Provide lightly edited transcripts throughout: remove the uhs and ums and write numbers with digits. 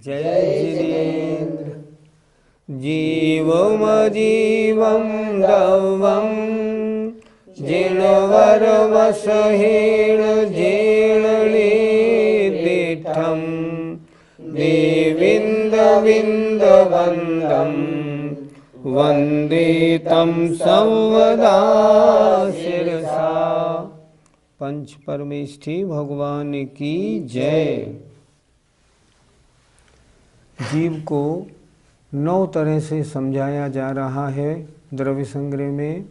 जय जिनेन्द्र। जीवमजीवं दवं जिनवरवसहेण जीर्णनिदिष्टं देविन्दविन्दवन्दं वन्दे तं संवदा शिरसा। पंच परमेष्ठी भगवान की जय। जीव को 9 तरह से समझाया जा रहा है। द्रव्य संग्रह में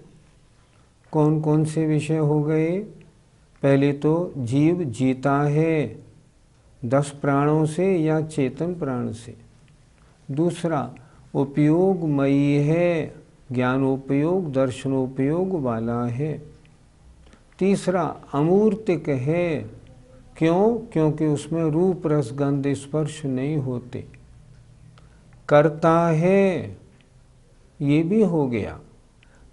कौन कौन से विषय हो गए? पहले तो जीव जीता है 10 प्राणों से या चेतन प्राण से। दूसरा उपयोगमयी है, ज्ञानोपयोग दर्शनोपयोग वाला है। तीसरा अमूर्तिक है, क्यों? क्योंकि उसमें रूप रस गंध स्पर्श नहीं होते। करता है, ये भी हो गया।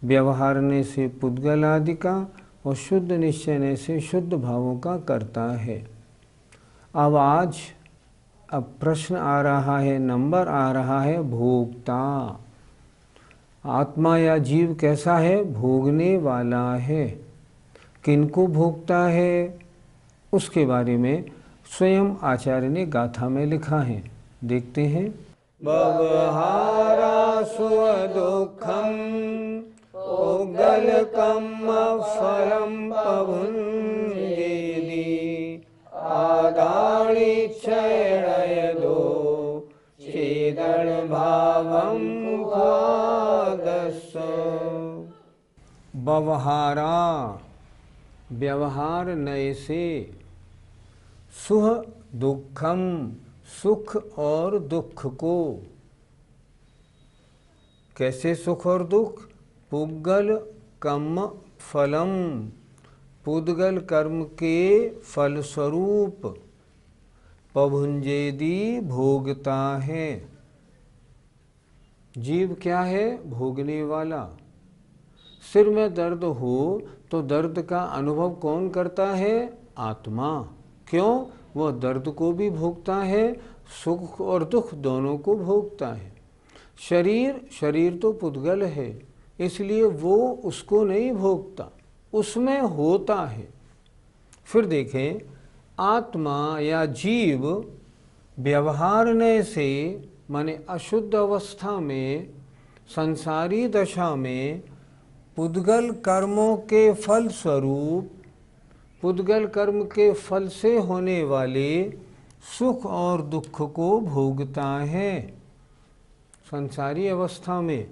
व्यवहारने से पुद्गल आदि का और शुद्ध निश्चयने से शुद्ध भावों का करता है। अब प्रश्न आ रहा है, नंबर आ रहा है भोक्ता। आत्मा या जीव कैसा है? भोगने वाला है। किनको भोगता है उसके बारे में स्वयं आचार्य ने गाथा में लिखा है। देखते हैं। भवहारा स्वदुःखं पुद्गलकं फलं पभुञ्जेति आदानिच्छयदो चेदनुभावं क्वादस्स। व्यवहारा, व्यवहार नय से, सुख दुखम, सुख और दुख को। कैसे सुख और दुख? पुद्गल कर्म फलम, पुद्गल कर्म के फलस्वरूप, पभुंजेदी भोगता है। जीव क्या है? भोगने वाला। सिर में दर्द हो तो दर्द का अनुभव कौन करता है? आत्मा। क्यों? वह दर्द को भी भोगता है, सुख और दुख दोनों को भोगता है। शरीर तो पुद्गल है, इसलिए वो उसको नहीं भोगता, उसमें होता है। फिर देखें, आत्मा या जीव व्यवहारने से, माने अशुद्ध अवस्था में, संसारी दशा में पुद्गल कर्मों के फल स्वरूप, पुद्गल कर्म के फल से होने वाले सुख और दुख को भोगता है संसारी अवस्था में।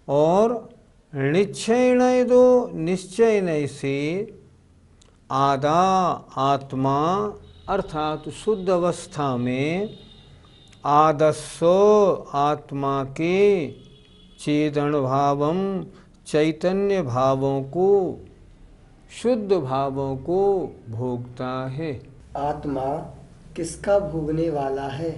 और निश्चय दो, निश्चय से आदा आत्मा अर्थात शुद्ध अवस्था में आदस्सो आत्मा के चेतन भावम, चैतन्य भावों को, शुद्ध भावों को भोगता है। आत्मा किसका भोगने वाला है?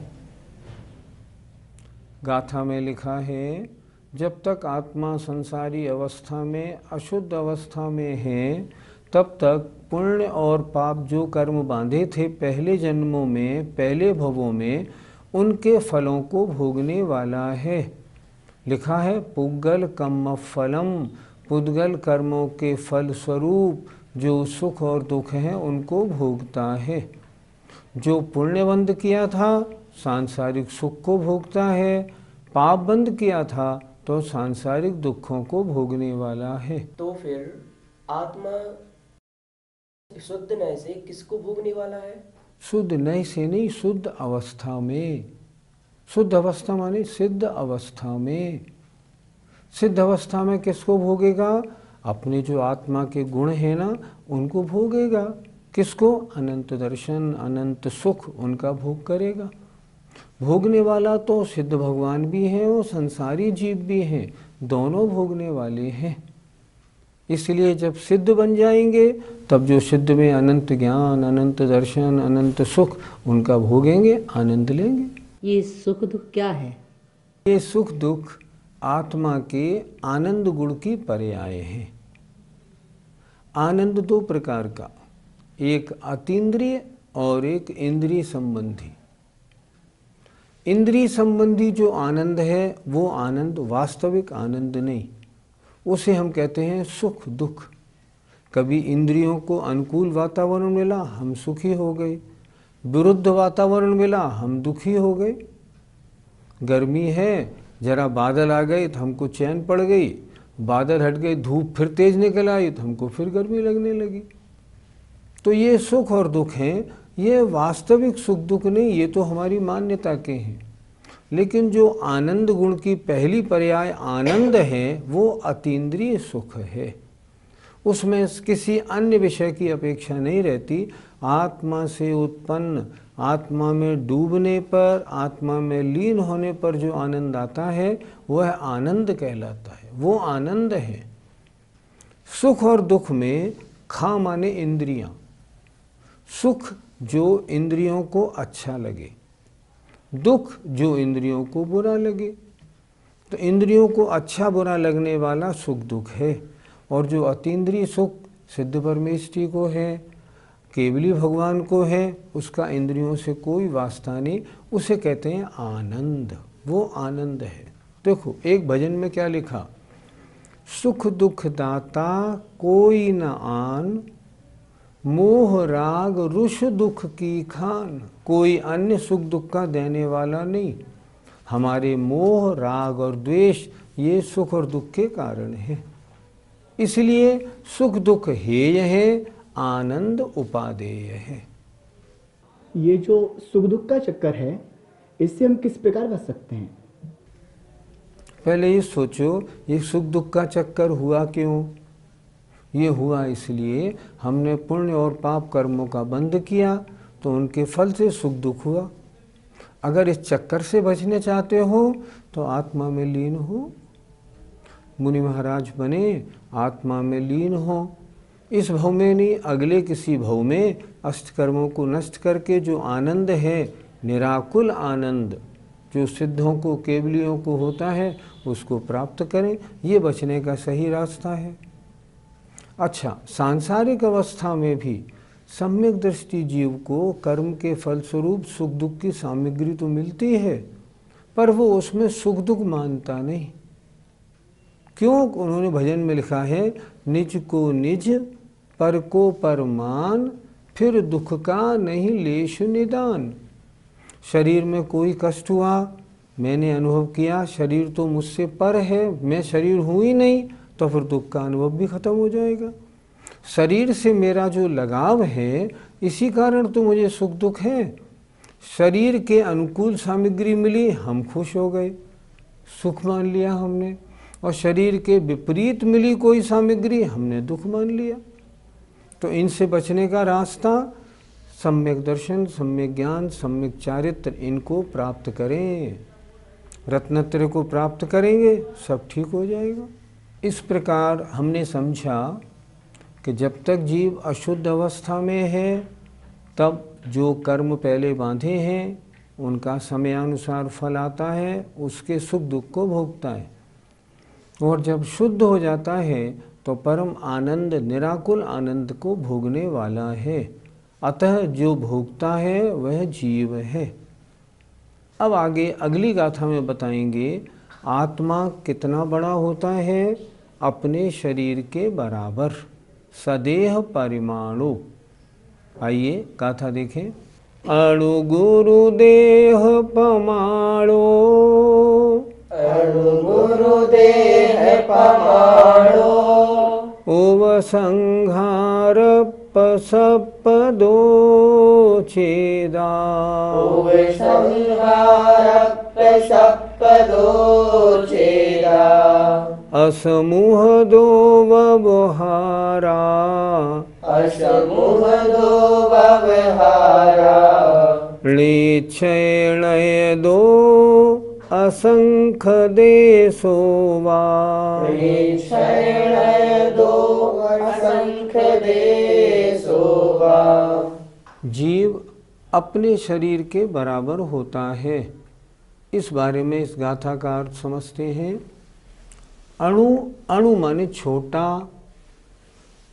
गाथा में लिखा है, जब तक आत्मा संसारी अवस्था में, अशुद्ध अवस्था में है, तब तक पुण्य और पाप जो कर्म बांधे थे पहले जन्मों में, पहले भवों में, उनके फलों को भोगने वाला है। लिखा है पुद्गल कर्म फलम, पुद्गल कर्मों के फल स्वरूप जो सुख और दुख हैं उनको भोगता है। जो पुण्य बंद किया था सांसारिक सुख को भोगता है, पाप बंद किया था तो सांसारिक दुखों को भोगने वाला है। तो फिर आत्मा शुद्ध नय से किसको भोगने वाला है? शुद्ध नय से नहीं, शुद्ध अवस्था में। शुद्ध अवस्था माने सिद्ध अवस्था में। सिद्ध अवस्था में किसको भोगेगा? अपने जो आत्मा के गुण हैं ना, उनको भोगेगा। किसको? अनंत दर्शन, अनंत सुख, उनका भोग करेगा। भोगने वाला तो सिद्ध भगवान भी हैं और संसारी जीव भी हैं, दोनों भोगने वाले हैं। इसलिए जब सिद्ध बन जाएंगे तब जो सिद्ध में अनंत ज्ञान, अनंत दर्शन, अनंत सुख, उनका भोगेंगे, आनंद लेंगे। ये सुख दुख क्या है? ये सुख दुख आत्मा के आनंद गुण की पर्याय हैं। आनंद 2 प्रकार का, एक अतीन्द्रिय और एक इंद्रिय संबंधी। इंद्रिय संबंधी जो आनंद है वो आनंद वास्तविक आनंद नहीं, उसे हम कहते हैं सुख दुख। कभी इंद्रियों को अनुकूल वातावरण मिला, हम सुखी हो गए, विरुद्ध वातावरण मिला, हम दुखी हो गए। गर्मी है, जरा बादल आ गए तो हमको चैन पड़ गई, बादल हट गए, धूप फिर तेज निकल आई तो हमको फिर गर्मी लगने लगी। तो ये सुख और दुख हैं, ये वास्तविक सुख दुख नहीं, ये तो हमारी मान्यता के हैं। लेकिन जो आनंद गुण की पहली पर्याय आनंद है वो अतीन्द्रिय सुख है, उसमें किसी अन्य विषय की अपेक्षा नहीं रहती। आत्मा से उत्पन्न, आत्मा में डूबने पर, आत्मा में लीन होने पर जो आनंद आता है वह आनंद कहलाता है, वो आनंद है। सुख और दुख में खा माने इंद्रियां, सुख जो इंद्रियों को अच्छा लगे, दुख जो इंद्रियों को बुरा लगे। तो इंद्रियों को अच्छा बुरा लगने वाला सुख दुख है, और जो अतीन्द्रिय सुख सिद्ध परमेष्ठी को है, केवली भगवान को है, उसका इंद्रियों से कोई वास्ता नहीं, उसे कहते हैं आनंद, वो आनंद है। देखो एक भजन में क्या लिखा, सुख दुख दाता कोई न आन, मोह राग रुष दुख की खान। कोई अन्य सुख दुख का देने वाला नहीं, हमारे मोह राग और द्वेष ये सुख और दुख के कारण है। इसलिए सुख दुख हेय है, आनंद उपादेय है। ये जो सुख दुख का चक्कर है, इससे हम किस प्रकार बच सकते हैं? पहले ये सोचो, ये सुख दुख का चक्कर हुआ क्यों? ये हुआ इसलिए हमने पुण्य और पाप कर्मों का बंध किया, तो उनके फल से सुख दुख हुआ। अगर इस चक्कर से बचने चाहते हो तो आत्मा में लीन हो, मुनि महाराज बने, आत्मा में लीन हो। इस भव में नहीं, अगले किसी भव में अष्टकर्मों को नष्ट करके जो आनंद है, निराकुल आनंद जो सिद्धों को केवलियों को होता है, उसको प्राप्त करें। ये बचने का सही रास्ता है। अच्छा, सांसारिक अवस्था में भी सम्यक दृष्टि जीव को कर्म के फलस्वरूप सुख दुख की सामग्री तो मिलती है, पर वो उसमें सुख दुख मानता नहीं। क्यों? उन्होंने भजन में लिखा है, निज को निज पर को परमान, फिर दुख का नहीं लेश निदान। शरीर में कोई कष्ट हुआ, मैंने अनुभव किया शरीर तो मुझसे पर है, मैं शरीर हूँ ही नहीं, तो फिर दुख का अनुभव भी खत्म हो जाएगा। शरीर से मेरा जो लगाव है, इसी कारण तो मुझे सुख दुख है। शरीर के अनुकूल सामग्री मिली, हम खुश हो गए, सुख मान लिया हमने, और शरीर के विपरीत मिली कोई सामग्री, हमने दुख मान लिया। तो इनसे बचने का रास्ता सम्यक दर्शन, सम्यक ज्ञान, सम्यक चारित्र, इनको प्राप्त करें। रत्नत्रय को प्राप्त करेंगे, सब ठीक हो जाएगा। इस प्रकार हमने समझा कि जब तक जीव अशुद्ध अवस्था में है, तब जो कर्म पहले बांधे हैं उनका समयानुसार फल आता है, उसके सुख दुख को भोगता है। और जब शुद्ध हो जाता है तो परम आनंद, निराकुल आनंद को भोगने वाला है। अतः जो भोगता है वह जीव है। अब आगे अगली गाथा में बताएंगे आत्मा कितना बड़ा होता है, अपने शरीर के बराबर, सदेह परिमाणु। आइए गाथा देखें। अणु गुरु देह पमाणो, अणु गुरु देह पमाणो, ओव संहार पसपदो छेदा, ओव संहार पसपदो छेदा, असमूह दो व्यवहारा, असमूह दो व्यवहारा, लीक्षय दो असंख देशोवा, लीक्षय दो असंख देशोवा। जीव अपने शरीर के बराबर होता है। इस बारे में इस गाथा का अर्थ समझते हैं। अणु, अणु माने छोटा,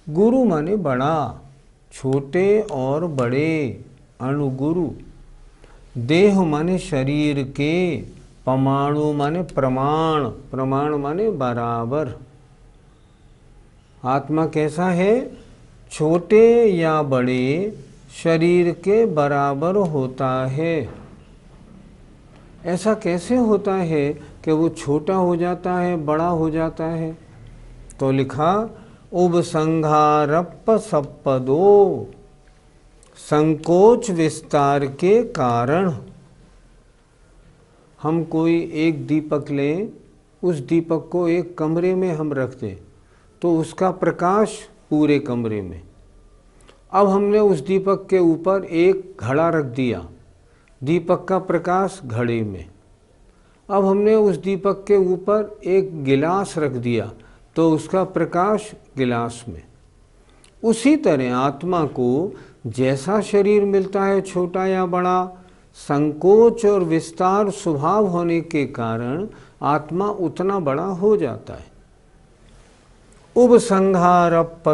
गुरु माने बड़ा, छोटे और बड़े, अणु गुरु। देह माने शरीर के, परमाणु माने प्रमाण, प्रमाण माने बराबर। आत्मा कैसा है? छोटे या बड़े शरीर के बराबर होता है। ऐसा कैसे होता है कि वो छोटा हो जाता है, बड़ा हो जाता है? तो लिखा उपसंहारप्प सप्पदो, संकोच विस्तार के कारण। हम कोई एक दीपक लें, उस दीपक को एक कमरे में हम रख दें तो उसका प्रकाश पूरे कमरे में। अब हमने उस दीपक के ऊपर एक घड़ा रख दिया, दीपक का प्रकाश घड़े में। अब हमने उस दीपक के ऊपर एक गिलास रख दिया तो उसका प्रकाश गिलास में। उसी तरह आत्मा को जैसा शरीर मिलता है, छोटा या बड़ा, संकोच और विस्तार स्वभाव होने के कारण आत्मा उतना बड़ा हो जाता है। उपसंहारप्पसप्पदो,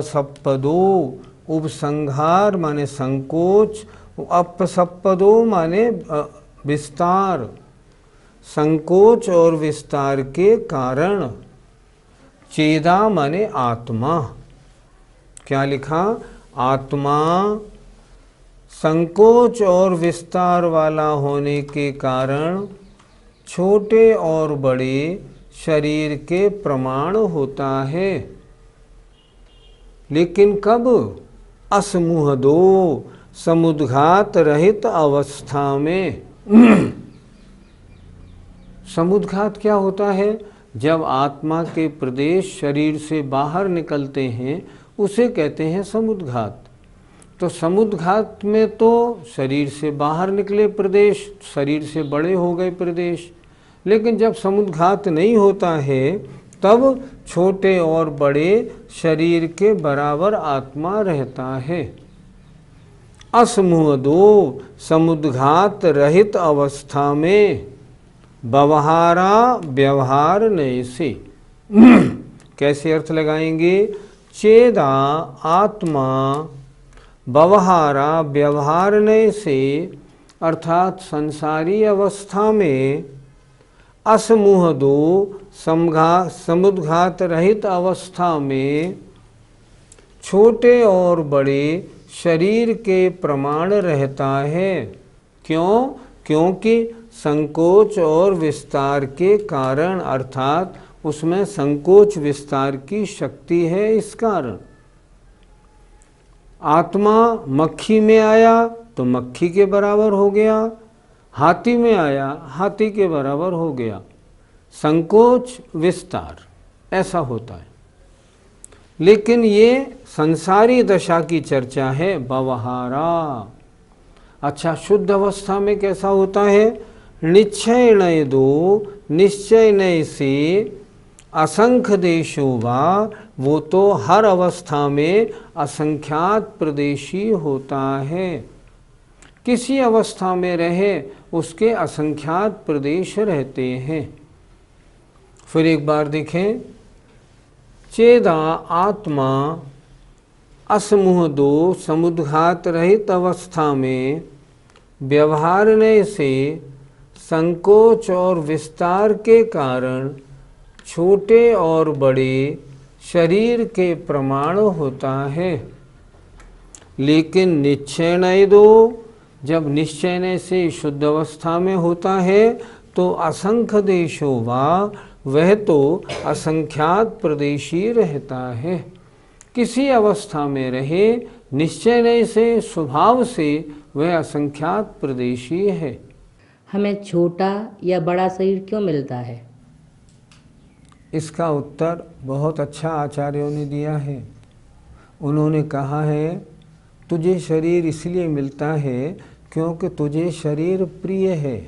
उपसंहार माने संकोच, अपसप्पदो माने विस्तार, संकोच और विस्तार के कारण। चेदा माने आत्मा। क्या लिखा? आत्मा संकोच और विस्तार वाला होने के कारण छोटे और बड़े शरीर के प्रमाण होता है। लेकिन कब? असमुहदो, समुद्घात रहित अवस्था में। समुद्घात क्या होता है? जब आत्मा के प्रदेश शरीर से बाहर निकलते हैं उसे कहते हैं समुद्घात। तो समुद्घात में तो शरीर से बाहर निकले प्रदेश, शरीर से बड़े हो गए प्रदेश। लेकिन जब समुद्घात नहीं होता है तब छोटे और बड़े शरीर के बराबर आत्मा रहता है। असमुहदो, समुद्घात रहित अवस्था में। व्यवहारा, व्यवहार नहीं से। कैसे अर्थ लगाएंगे? चेदा आत्मा, व्यवहारा व्यवहारने से, अर्थात संसारी अवस्था में। असमुहदो, समुद्घात रहित अवस्था में छोटे और बड़े शरीर के प्रमाण रहता है। क्यों? क्योंकि संकोच और विस्तार के कारण, अर्थात उसमें संकोच विस्तार की शक्ति है। इस कारण आत्मा मक्खी में आया तो मक्खी के बराबर हो गया, हाथी में आया हाथी के बराबर हो गया। संकोच विस्तार ऐसा होता है। लेकिन ये संसारी दशा की चर्चा है, व्यवहारा। अच्छा, शुद्ध अवस्था में कैसा होता है? निश्चय नय दो, निश्चय नय से असंख्य देशो वा, वो तो हर अवस्था में असंख्यात प्रदेशी होता है। किसी अवस्था में रहे उसके असंख्यात प्रदेश रहते हैं। फिर एक बार देखें, चेदा आत्मा असमुहदो, समुद्घात रहित अवस्था में व्यवहारने से संकोच और विस्तार के कारण छोटे और बड़े शरीर के प्रमाण होता है। लेकिन निश्चय दो, जब निश्चय से शुद्ध अवस्था में होता है तो असंख्य देशो वा, वह तो असंख्यात प्रदेशी रहता है। किसी अवस्था में रहे, निश्चय से स्वभाव से वह असंख्यात प्रदेशी है। हमें छोटा या बड़ा शरीर क्यों मिलता है? इसका उत्तर बहुत अच्छा आचार्यों ने दिया है। उन्होंने कहा है, तुझे शरीर इसलिए मिलता है क्योंकि तुझे शरीर प्रिय है।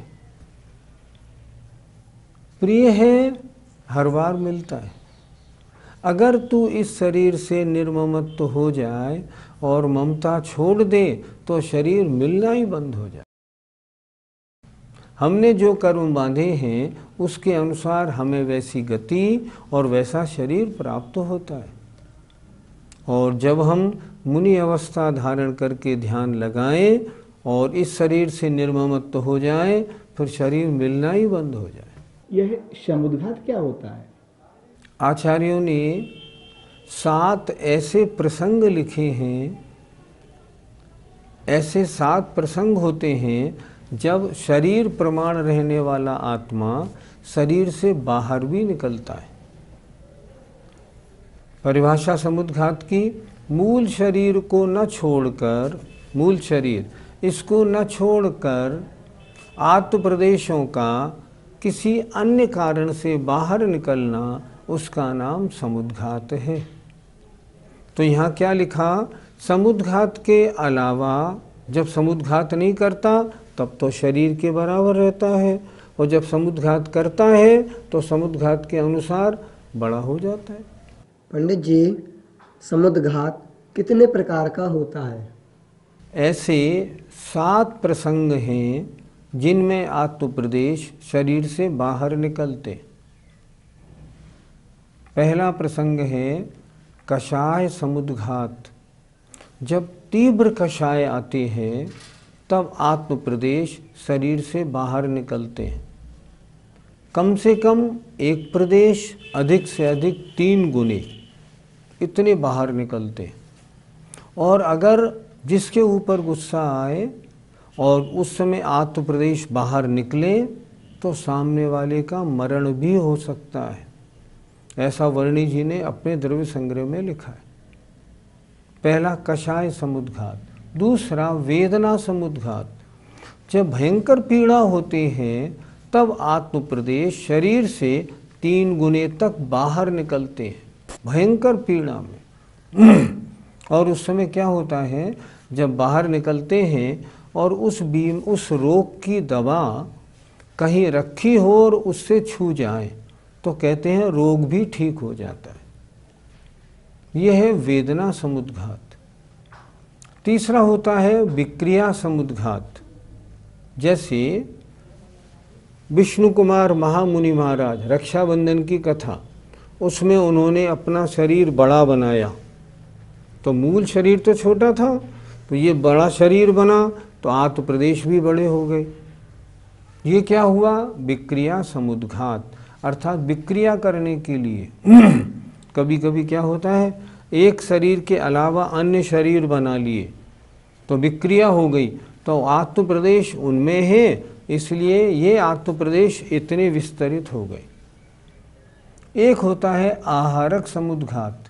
प्रिय है, हर बार मिलता है। अगर तू इस शरीर से निर्ममत्व हो जाए और ममता छोड़ दे तो शरीर मिलना ही बंद हो जाए। हमने जो कर्म बांधे हैं उसके अनुसार हमें वैसी गति और वैसा शरीर प्राप्त होता है। और जब हम मुनि अवस्था धारण करके ध्यान लगाएं और इस शरीर से निर्ममत्व हो जाए, फिर शरीर मिलना ही बंद हो जाए। यह समुद्घात क्या होता है? आचार्यों ने 7 ऐसे प्रसंग लिखे हैं, ऐसे 7 प्रसंग होते हैं जब शरीर प्रमाण रहने वाला आत्मा शरीर से बाहर भी निकलता है। परिभाषा समुद्घात की, मूल शरीर को न छोड़कर, मूल शरीर इसको न छोड़कर आत्म प्रदेशों का किसी अन्य कारण से बाहर निकलना, उसका नाम समुद्घात है। तो यहाँ क्या लिखा, समुद्घात के अलावा जब समुद्घात नहीं करता तब तो शरीर के बराबर रहता है, और जब समुद्घात करता है तो समुद्घात के अनुसार बड़ा हो जाता है। पंडित जी, समुद्घात कितने प्रकार का होता है? ऐसे 7 प्रसंग हैं जिनमें आत्मप्रदेश शरीर से बाहर निकलते। पहला प्रसंग है कषाय समुद्घात। जब तीव्र कषाय आते हैं तब आत्मप्रदेश शरीर से बाहर निकलते हैं। कम से कम एक प्रदेश, अधिक से अधिक 3 गुने इतने बाहर निकलते हैं। और अगर जिसके ऊपर गुस्सा आए और उस समय आत्मप्रदेश बाहर निकले तो सामने वाले का मरण भी हो सकता है। ऐसा वर्णी जी ने अपने द्रव्य संग्रह में लिखा है। पहला कषाय समुद्घात। दूसरा वेदना समुद्घात। जब भयंकर पीड़ा होती है तब आत्मप्रदेश शरीर से 3 गुने तक बाहर निकलते हैं, भयंकर पीड़ा में। और उस समय क्या होता है, जब बाहर निकलते हैं और उस रोग की दवा कहीं रखी हो और उससे छू जाए तो कहते हैं रोग भी ठीक हो जाता है। यह है वेदना समुद्घात। तीसरा होता है विक्रिया समुद्घात। जैसे विष्णु कुमार महामुनि महाराज, रक्षाबंधन की कथा, उसमें उन्होंने अपना शरीर बड़ा बनाया। तो मूल शरीर तो छोटा था, तो ये बड़ा शरीर बना तो आत्मप्रदेश भी बड़े हो गए। ये क्या हुआ, विक्रिया समुद्घात, अर्थात विक्रिया करने के लिए कभी कभी क्या होता है, एक शरीर के अलावा अन्य शरीर बना लिए तो विक्रिया हो गई, तो आत्मप्रदेश उनमें है, इसलिए ये आत्मप्रदेश इतने विस्तरित हो गए। एक होता है आहारक समुद्घात।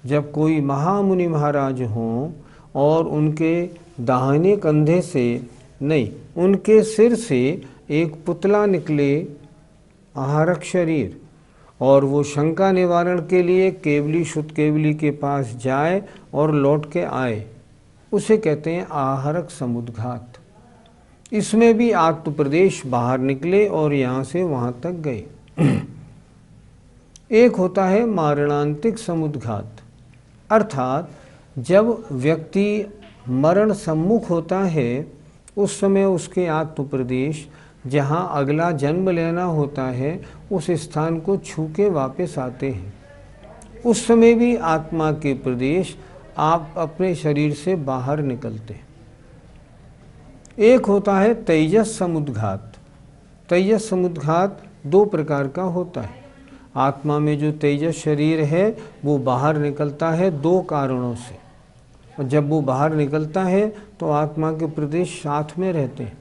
जब कोई महामुनि महाराज हों और उनके दाहिने कंधे से नहीं, उनके सिर से एक पुतला निकले, आहारक शरीर, और वो शंका निवारण के लिए केवली शुद्ध केवली के पास जाए और लौट के आए, उसे कहते हैं आहारक समुद्घात। इसमें भी आत्मप्रदेश बाहर निकले और यहाँ से वहाँ तक गए। एक होता है मारणांतिक समुद्घात, अर्थात जब व्यक्ति मरण सम्मुख होता है उस समय उसके आत्मप्रदेश जहाँ अगला जन्म लेना होता है उस स्थान को छू के वापस आते हैं। उस समय भी आत्मा के प्रदेश आप अपने शरीर से बाहर निकलते हैं। एक होता है तेजस समुद्घात। तेजस समुद्घात 2 प्रकार का होता है। आत्मा में जो तेजस शरीर है वो बाहर निकलता है 2 कारणों से, और जब वो बाहर निकलता है तो आत्मा के प्रदेश साथ में रहते हैं।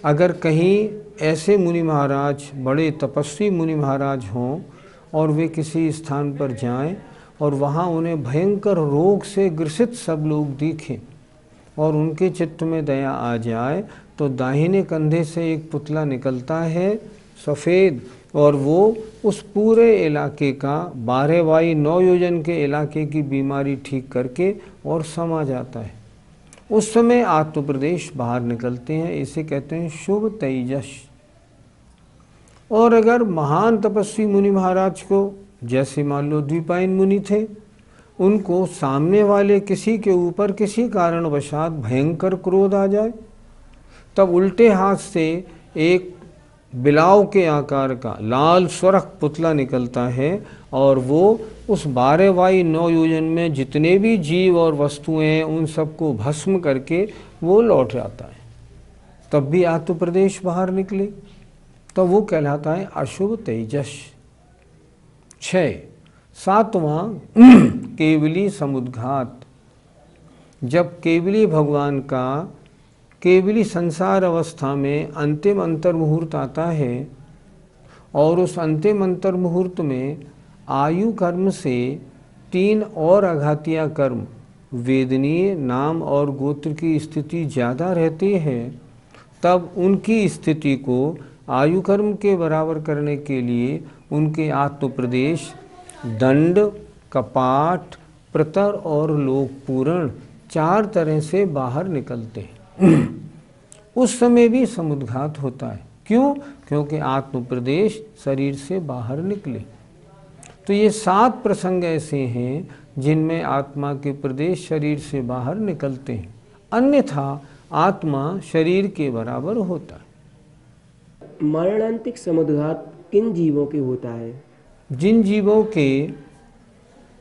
अगर कहीं ऐसे मुनि महाराज, बड़े तपस्वी मुनि महाराज हों और वे किसी स्थान पर जाएं और वहाँ उन्हें भयंकर रोग से ग्रसित सब लोग दिखें और उनके चित्त में दया आ जाए तो दाहिने कंधे से एक पुतला निकलता है सफ़ेद, और वो उस पूरे इलाके का 12 बाई 9 योजन के इलाके की बीमारी ठीक करके और समा जाता है। उस समय आत्मप्रदेश बाहर निकलते हैं, इसे कहते हैं शुभ तेजस। और अगर महान तपस्वी मुनि महाराज को, जैसे मान लो द्विपायन मुनि थे, उनको सामने वाले किसी के ऊपर किसी कारणवशात भयंकर क्रोध आ जाए, तब उल्टे हाथ से एक बिलाव के आकार का लाल स्वरख पुतला निकलता है और वो उस 12/9 योजन में जितने भी जीव और वस्तुएं हैं उन सबको भस्म करके वो लौट जाता है। तब भी आत्म प्रदेश बाहर निकले तो वो कहलाता है अशुभ तेजस। 6 7वां केवली समुद्घात। जब केवली भगवान का केवली संसार अवस्था में अंतिम अंतर्मुहूर्त आता है और उस अंतिम अंतर्मुहूर्त में आयु कर्म से 3 और अघातिया कर्म वेदनीय नाम और गोत्र की स्थिति ज़्यादा रहती है, तब उनकी स्थिति को आयु कर्म के बराबर करने के लिए उनके आत्मप्रदेश दंड, कपाट, प्रतर और लोकपूरण 4 तरह से बाहर निकलते हैं। उस समय भी समुद्घात होता है। क्यों? क्योंकि आत्म प्रदेश शरीर से बाहर निकले। तो ये 7 प्रसंग ऐसे हैं जिनमें आत्मा के प्रदेश शरीर से बाहर निकलते हैं, अन्यथा आत्मा शरीर के बराबर होता है। मरणांतिक समुद्घात किन जीवों के होता है? जिन जीवों के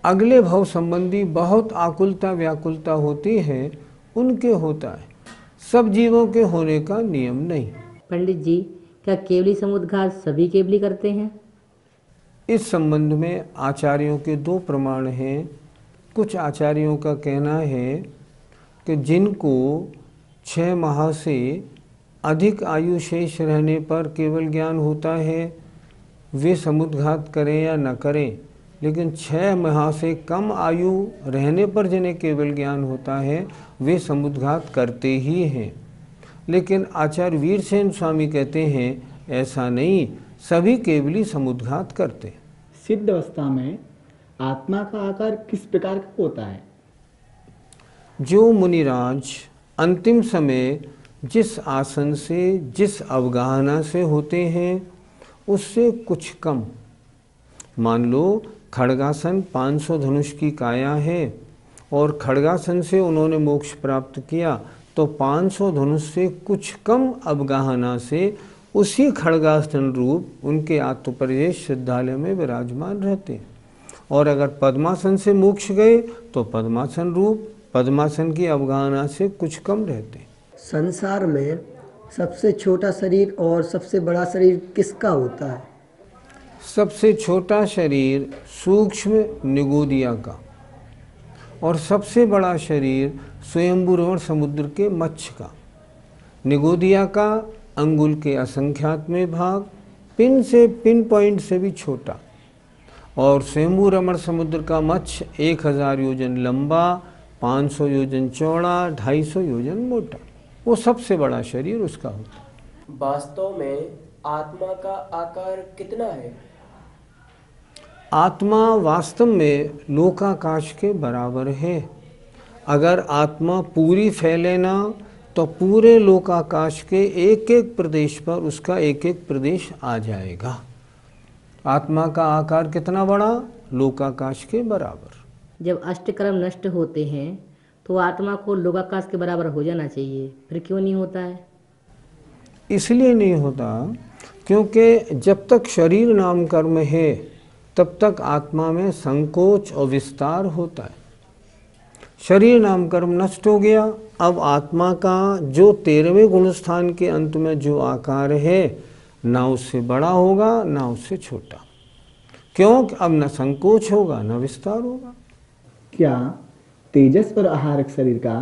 अगले भव संबंधी बहुत आकुलता व्याकुलता होती है उनके होता है, सब जीवों के होने का नियम नहीं। पंडित जी, क्या केवली समुद्घात सभी केवली करते हैं? इस संबंध में आचार्यों के 2 प्रमाण हैं। कुछ आचार्यों का कहना है कि जिनको 6 माह से अधिक आयु शेष रहने पर केवल ज्ञान होता है वे समुद्घात करें या न करें, लेकिन 6 माह से कम आयु रहने पर जिन्हें केवल ज्ञान होता है वे समुद्घात करते ही हैं। लेकिन आचार्य वीरसेन स्वामी कहते हैं ऐसा नहीं, सभी केवली समुद्घात करते हैं। सिद्ध अवस्था में आत्मा का आकार किस प्रकार का होता है? जो मुनिराज अंतिम समय जिस आसन से जिस अवगाहना से होते हैं उससे कुछ कम, मान लो खड्गासन 500 धनुष की काया है और खड्गासन से उन्होंने मोक्ष प्राप्त किया, तो 500 धनुष से कुछ कम अवगाहना से उसी खड्गासन रूप उनके आत्मप्रदेश सिद्धालय में विराजमान रहते हैं। और अगर पद्मासन से मोक्ष गए तो पद्मासन रूप पद्मासन की अवगाहना से कुछ कम रहते हैं। संसार में सबसे छोटा शरीर और सबसे बड़ा शरीर किसका होता है? सबसे छोटा शरीर सूक्ष्म निगोदिया का और सबसे बड़ा शरीर स्वयंभू रमण समुद्र के मत्स्य का। निगोदिया का अंगुल के असंख्यातमें भाग, पिन से पिन पॉइंट से भी छोटा, और स्वयंभू रमण समुद्र का मत्स्य 1000 योजन लंबा, 500 योजन चौड़ा, 250 योजन मोटा, वो सबसे बड़ा शरीर उसका होता है। वास्तव में आत्मा का आकार कितना है? आत्मा वास्तव में लोकाकाश के बराबर है। अगर आत्मा पूरी फैले ना तो पूरे लोकाकाश के एक एक प्रदेश पर उसका एक एक प्रदेश आ जाएगा। आत्मा का आकार कितना बड़ा? लोकाकाश के बराबर। जब अष्टकर्म नष्ट होते हैं तो आत्मा को लोकाकाश के बराबर हो जाना चाहिए, फिर क्यों नहीं होता है? इसलिए नहीं होता क्योंकि जब तक शरीर नाम कर्म है तब तक आत्मा में संकोच और विस्तार होता है। शरीर नाम कर्म नष्ट हो गया, अब आत्मा का जो 13वें गुणस्थान के अंत में जो आकार है ना उससे बड़ा होगा ना उससे छोटा। क्यों? अब न संकोच होगा न विस्तार होगा। क्या तेजस और आहारक शरीर का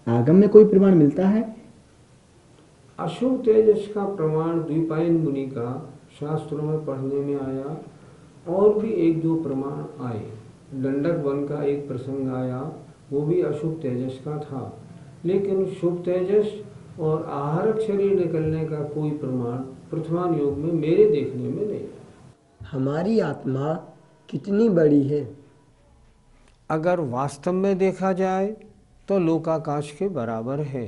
आगम में कोई प्रमाण मिलता है? अशुभ तेजस का प्रमाण द्विपायन मुनि का शास्त्रों में पढ़ने में आया, और भी 1-2 प्रमाण आए। दंडक वन का एक प्रसंग आया, वो भी अशुभ तेजस का था, लेकिन शुभ तेजस और आहारक शरीर निकलने का कोई प्रमाण प्रथमान योग में मेरे देखने में नहीं। हमारी आत्मा कितनी बड़ी है? अगर वास्तव में देखा जाए तो लोकाकाश के बराबर है,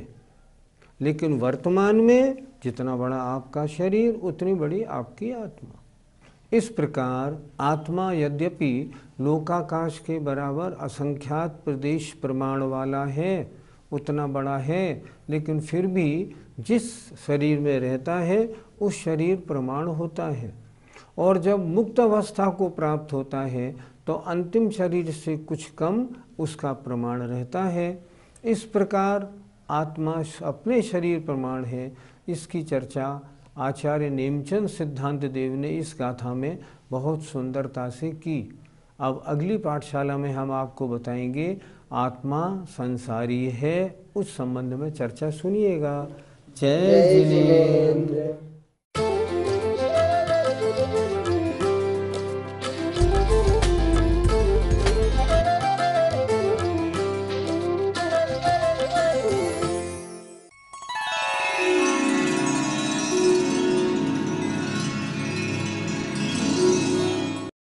लेकिन वर्तमान में जितना बड़ा आपका शरीर उतनी बड़ी आपकी आत्मा। इस प्रकार आत्मा यद्यपि लोकाकाश के बराबर असंख्यात प्रदेश प्रमाण वाला है, उतना बड़ा है, लेकिन फिर भी जिस शरीर में रहता है उस शरीर प्रमाण होता है। और जब मुक्त अवस्था को प्राप्त होता है तो अंतिम शरीर से कुछ कम उसका प्रमाण रहता है। इस प्रकार आत्मा अपने शरीर प्रमाण है, इसकी चर्चा आचार्य नेमचंद सिद्धांत देव ने इस गाथा में बहुत सुंदरता से की। अब अगली पाठशाला में हम आपको बताएंगे आत्मा संसारी है, उस संबंध में चर्चा सुनिएगा। जय जिनेंद्र।